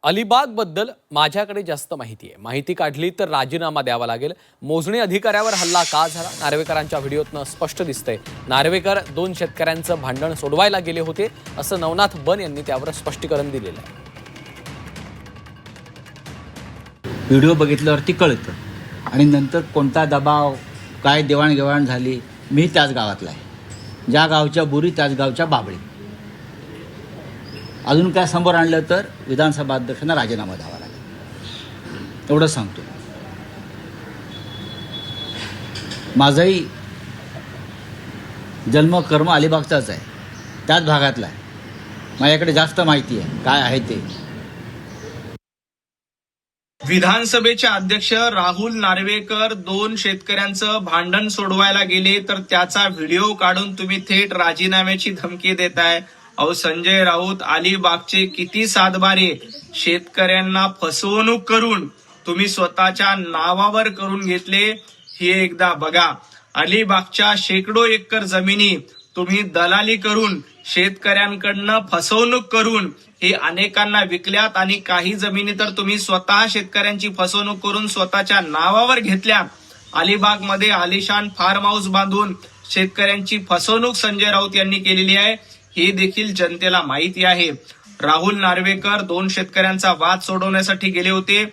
अलिबागबद्दल माझ्याकडे जास्त माहिती आहे. माहिती काढली तर राजीनामा द्यावा लागेल. मोजणी अधिकाऱ्यावर हल्ला का झाला? नार्वेकरांच्या व्हिडिओतनं स्पष्ट दिसतंय. नार्वेकर 2 शेतकऱ्यांचं भांडण सोडवायला गेले होते असं नवनाथ बन यांनी त्यावर स्पष्टीकरण दिलेलं आहे. व्हिडिओ बघितल्यावरती कळतं आणि नंतर कोणता दबाव, काय देवाणघेवाण झाली. मी त्याच गावातला आहे. ज्या गावच्या बुरी त्याच गावच्या बाबळी. अजून काय समोर आणलं तर विधानसभा अध्यक्षांना राजीनामा द्यावा लागेल एवढं सांगतो. माझाही जन्म कर्म अलिबागचाच आहे, त्याच भागातला आहे. माझ्याकडे जास्त माहिती आहे काय आहे ते. विधानसभेचे अध्यक्ष राहुल नार्वेकर 2 शेतकऱ्यांचं भांडण सोडवायला गेले तर त्याचा व्हिडिओ काढून तुम्ही थेट राजीनाम्याची धमकी देताय. अहो संजय राऊत, अलिबागचे किती सातबारे शेतकऱ्यांना फसवणूक करून तुम्ही स्वतःच्या नावावर करून घेतले हे एकदा बघा. अलिबागच्या शेकडो एकर जमिनी तुम्ही दलाली करून शेतकऱ्यांकडनं फसवणूक करून हे अनेकांना विकल्यात आणि काही जमिनी तर तुम्ही स्वतः शेतकऱ्यांची फसवणूक करून स्वतःच्या नावावर घेतल्या. अलिबागमध्ये आलिशान फार्म हाऊस बांधून शेतकऱ्यांची फसवणूक संजय राऊत यांनी केलेली आहे हे देखील जनतेला माहिती आहे. राहुल नार्वेकर 2 शेतकऱ्यांचा वाद सोडवण्यासाठी गेले होते.